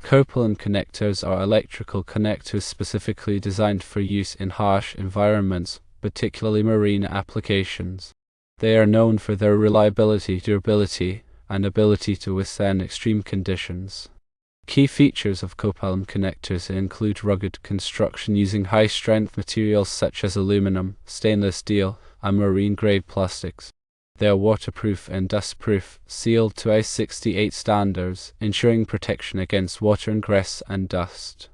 Copalum connectors are electrical connectors specifically designed for use in harsh environments, particularly marine applications. They are known for their reliability, durability, and ability to withstand extreme conditions. Key features of Copalum connectors include rugged construction using high-strength materials such as aluminum, stainless steel, and marine-grade plastics. They are waterproof and dustproof, sealed to I68 standards, ensuring protection against water ingress and dust.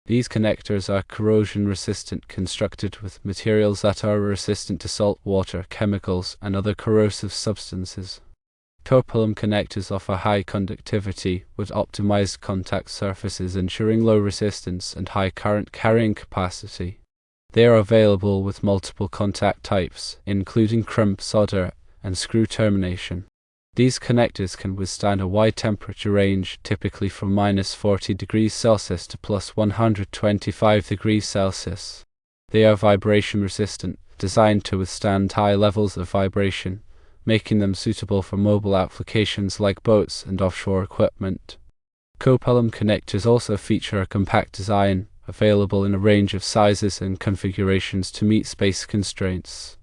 These connectors are corrosion-resistant, constructed with materials that are resistant to salt water, chemicals, and other corrosive substances. Copalum connectors offer high conductivity with optimized contact surfaces, ensuring low resistance and high current carrying capacity. They are available with multiple contact types, including crimp, solder, and screw termination. These connectors can withstand a wide temperature range, typically from -40 degrees Celsius to +125 degrees Celsius. They are vibration resistant, designed to withstand high levels of vibration, making them suitable for mobile applications like boats and offshore equipment. Copalum connectors also feature a compact design, available in a range of sizes and configurations to meet space constraints.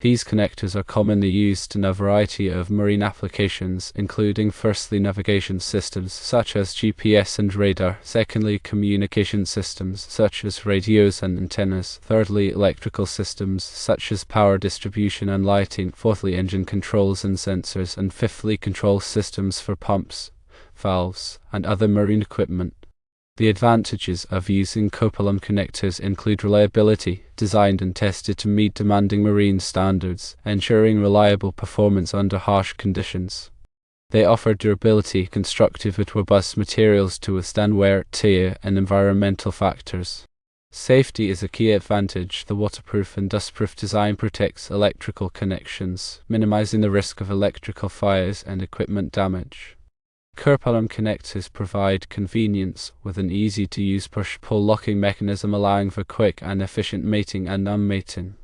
These connectors are commonly used in a variety of marine applications, including firstly navigation systems such as GPS and radar, secondly communication systems such as radios and antennas, thirdly electrical systems such as power distribution and lighting, fourthly engine controls and sensors, and fifthly control systems for pumps, valves, and other marine equipment. The advantages of using Copalum connectors include reliability, designed and tested to meet demanding marine standards, ensuring reliable performance under harsh conditions. They offer durability, constructed with robust materials to withstand wear, tear, and environmental factors. Safety is a key advantage. The waterproof and dustproof design protects electrical connections, minimizing the risk of electrical fires and equipment damage. Copalum connectors provide convenience with an easy-to-use push-pull locking mechanism, allowing for quick and efficient mating and unmating.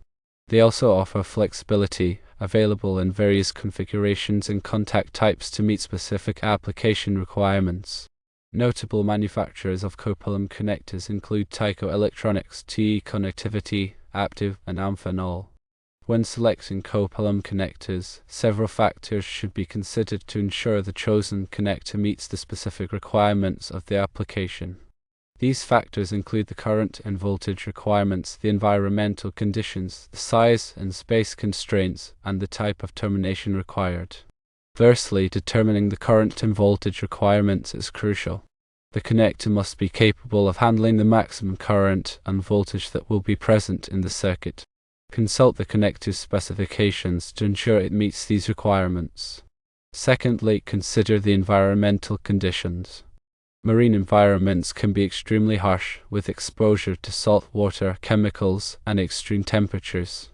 They also offer flexibility, available in various configurations and contact types to meet specific application requirements. Notable manufacturers of Copalum connectors include Tyco Electronics, TE Connectivity, Aptiv, and Amphenol. When selecting Copalum connectors, several factors should be considered to ensure the chosen connector meets the specific requirements of the application. These factors include the current and voltage requirements, the environmental conditions, the size and space constraints, and the type of termination required. Firstly, determining the current and voltage requirements is crucial. The connector must be capable of handling the maximum current and voltage that will be present in the circuit. Consult the connector's specifications to ensure it meets these requirements. Secondly, consider the environmental conditions. Marine environments can be extremely harsh, with exposure to salt water, chemicals, and extreme temperatures.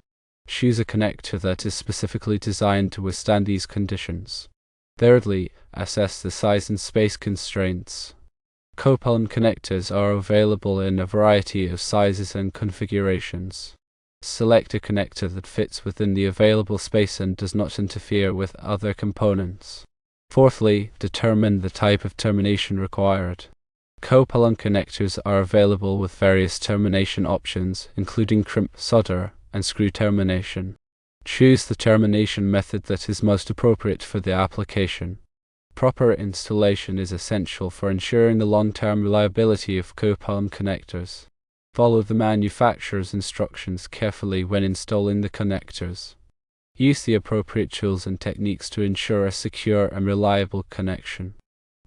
Choose a connector that is specifically designed to withstand these conditions. Thirdly, assess the size and space constraints. Copalum connectors are available in a variety of sizes and configurations. Select a connector that fits within the available space and does not interfere with other components. Fourthly, determine the type of termination required. Copalum connectors are available with various termination options, including crimp, solder, and screw termination. Choose the termination method that is most appropriate for the application. Proper installation is essential for ensuring the long-term reliability of Copalum connectors. Follow the manufacturer's instructions carefully when installing the connectors. Use the appropriate tools and techniques to ensure a secure and reliable connection.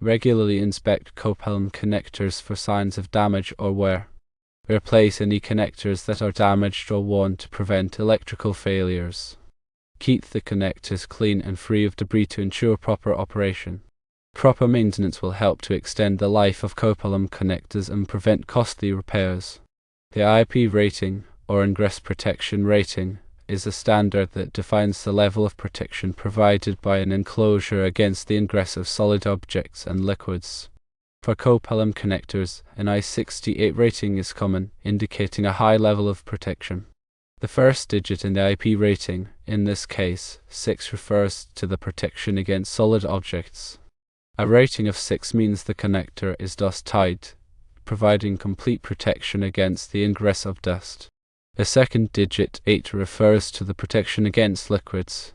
Regularly inspect Copalum connectors for signs of damage or wear. Replace any connectors that are damaged or worn to prevent electrical failures. Keep the connectors clean and free of debris to ensure proper operation. Proper maintenance will help to extend the life of Copalum connectors and prevent costly repairs. The IP rating, or ingress protection rating, is a standard that defines the level of protection provided by an enclosure against the ingress of solid objects and liquids. For Copalum connectors, an I68 rating is common, indicating a high level of protection. The first digit in the IP rating, in this case 6, refers to the protection against solid objects. A rating of 6 means the connector is dust-tight, providing complete protection against the ingress of dust. The second digit, 8, refers to the protection against liquids.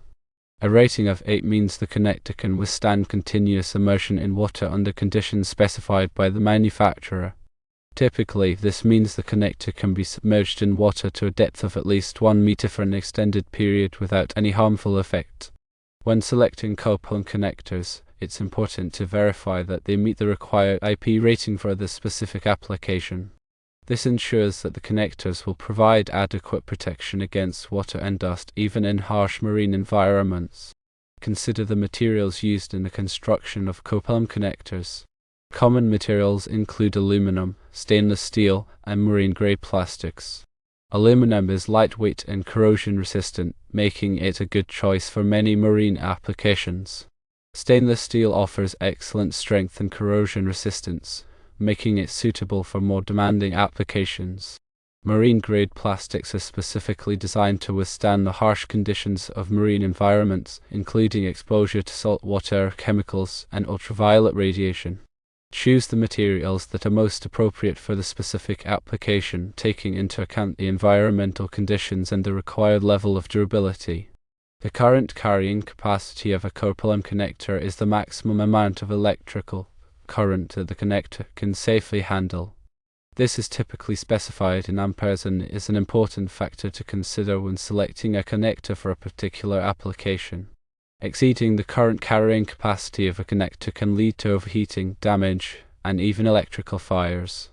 A rating of 8 means the connector can withstand continuous immersion in water under conditions specified by the manufacturer. Typically, this means the connector can be submerged in water to a depth of at least 1 meter for an extended period without any harmful effect. When selecting Copalum connectors, it's important to verify that they meet the required IP rating for the specific application. This ensures that the connectors will provide adequate protection against water and dust even in harsh marine environments. Consider the materials used in the construction of Copalum connectors. Common materials include aluminum, stainless steel, and marine-grade plastics. Aluminum is lightweight and corrosion-resistant, making it a good choice for many marine applications. Stainless steel offers excellent strength and corrosion resistance, making it suitable for more demanding applications. Marine-grade plastics are specifically designed to withstand the harsh conditions of marine environments, including exposure to saltwater, chemicals, and ultraviolet radiation. Choose the materials that are most appropriate for the specific application, taking into account the environmental conditions and the required level of durability. The current carrying capacity of a Copalum connector is the maximum amount of electrical current that the connector can safely handle. This is typically specified in amperes and is an important factor to consider when selecting a connector for a particular application. Exceeding the current carrying capacity of a connector can lead to overheating, damage, and even electrical fires.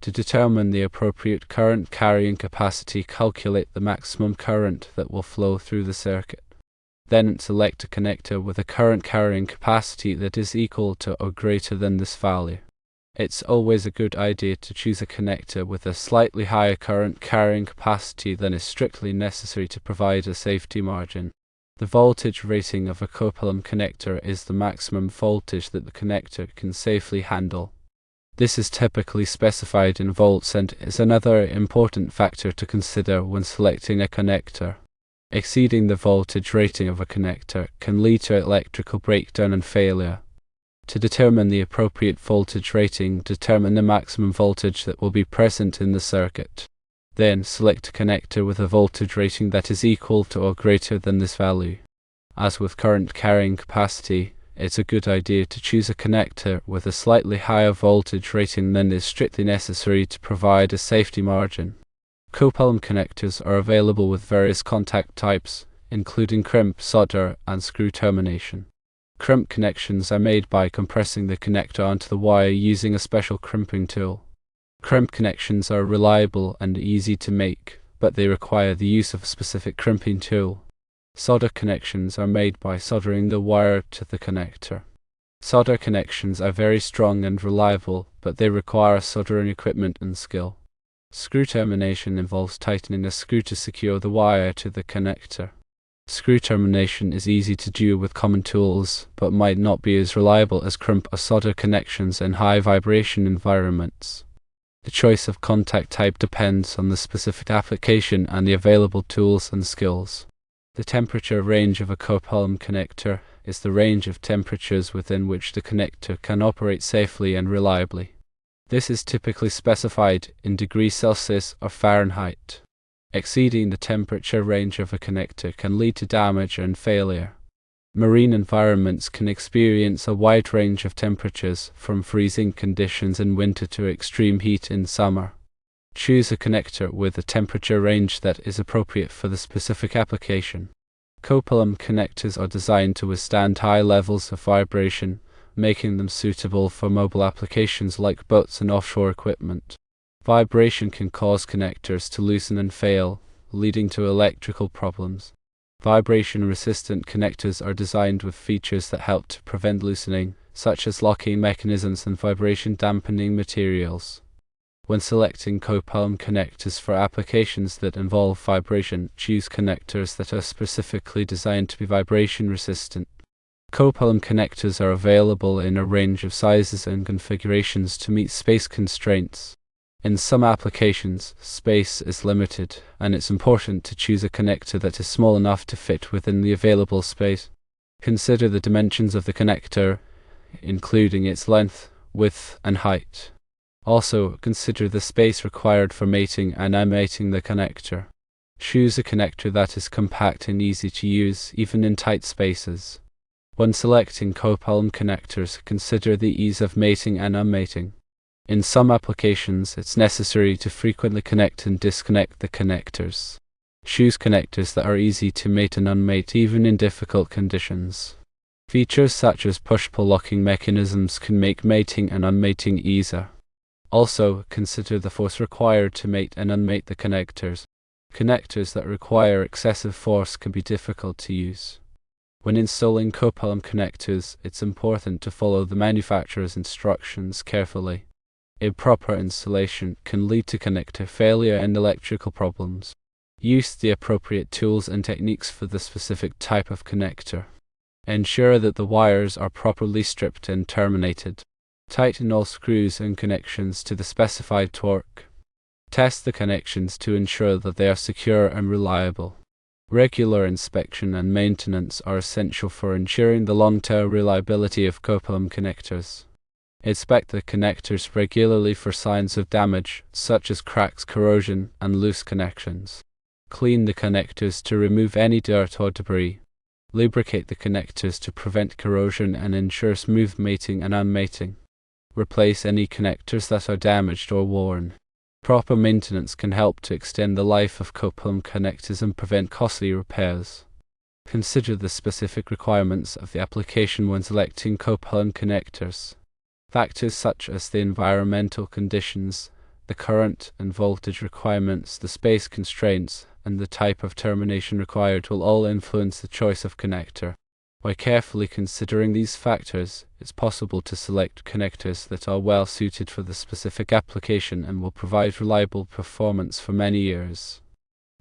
To determine the appropriate current carrying capacity, calculate the maximum current that will flow through the circuit. Then select a connector with a current carrying capacity that is equal to or greater than this value. It's always a good idea to choose a connector with a slightly higher current carrying capacity than is strictly necessary to provide a safety margin. The voltage rating of a Copalum connector is the maximum voltage that the connector can safely handle. This is typically specified in volts and is another important factor to consider when selecting a connector. Exceeding the voltage rating of a connector can lead to electrical breakdown and failure. To determine the appropriate voltage rating, determine the maximum voltage that will be present in the circuit. Then select a connector with a voltage rating that is equal to or greater than this value. As with current carrying capacity, it's a good idea to choose a connector with a slightly higher voltage rating than is strictly necessary to provide a safety margin. Copalum connectors are available with various contact types, including crimp, solder, and screw termination. Crimp connections are made by compressing the connector onto the wire using a special crimping tool. Crimp connections are reliable and easy to make, but they require the use of a specific crimping tool. Solder connections are made by soldering the wire to the connector. Solder connections are very strong and reliable, but they require soldering equipment and skill. Screw termination involves tightening a screw to secure the wire to the connector. Screw termination is easy to do with common tools, but might not be as reliable as crimp or solder connections in high vibration environments. The choice of contact type depends on the specific application and the available tools and skills. The temperature range of a Copalum connector is the range of temperatures within which the connector can operate safely and reliably. This is typically specified in degrees Celsius or Fahrenheit. Exceeding the temperature range of a connector can lead to damage and failure. Marine environments can experience a wide range of temperatures, from freezing conditions in winter to extreme heat in summer. Choose a connector with a temperature range that is appropriate for the specific application. Copalum connectors are designed to withstand high levels of vibration, making them suitable for mobile applications like boats and offshore equipment. Vibration can cause connectors to loosen and fail, leading to electrical problems. Vibration-resistant connectors are designed with features that help to prevent loosening, such as locking mechanisms and vibration-dampening materials. When selecting Copalum connectors for applications that involve vibration, choose connectors that are specifically designed to be vibration-resistant. Copalum connectors are available in a range of sizes and configurations to meet space constraints. In some applications, space is limited, and it's important to choose a connector that is small enough to fit within the available space. Consider the dimensions of the connector, including its length, width, and height. Also, consider the space required for mating and unmating the connector. Choose a connector that is compact and easy to use, even in tight spaces. When selecting Copalum connectors, consider the ease of mating and unmating. In some applications, it's necessary to frequently connect and disconnect the connectors. Choose connectors that are easy to mate and unmate even in difficult conditions. Features such as push-pull locking mechanisms can make mating and unmating easier. Also, consider the force required to mate and unmate the connectors. Connectors that require excessive force can be difficult to use. When installing Copalum connectors, it's important to follow the manufacturer's instructions carefully. Improper installation can lead to connector failure and electrical problems. Use the appropriate tools and techniques for the specific type of connector. Ensure that the wires are properly stripped and terminated. Tighten all screws and connections to the specified torque. Test the connections to ensure that they are secure and reliable. Regular inspection and maintenance are essential for ensuring the long-term reliability of Copalum connectors. Inspect the connectors regularly for signs of damage, such as cracks, corrosion, and loose connections. Clean the connectors to remove any dirt or debris. Lubricate the connectors to prevent corrosion and ensure smooth mating and unmating. Replace any connectors that are damaged or worn. Proper maintenance can help to extend the life of Copalum connectors and prevent costly repairs. Consider the specific requirements of the application when selecting Copalum connectors. Factors such as the environmental conditions, the current and voltage requirements, the space constraints, and the type of termination required will all influence the choice of connector. By carefully considering these factors, it's possible to select connectors that are well suited for the specific application and will provide reliable performance for many years.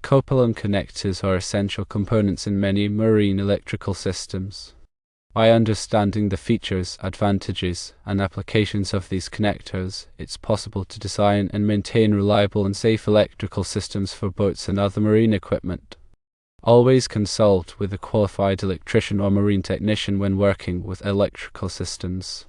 Copalum connectors are essential components in many marine electrical systems. By understanding the features, advantages, and applications of these connectors, it's possible to design and maintain reliable and safe electrical systems for boats and other marine equipment. Always consult with a qualified electrician or marine technician when working with electrical systems.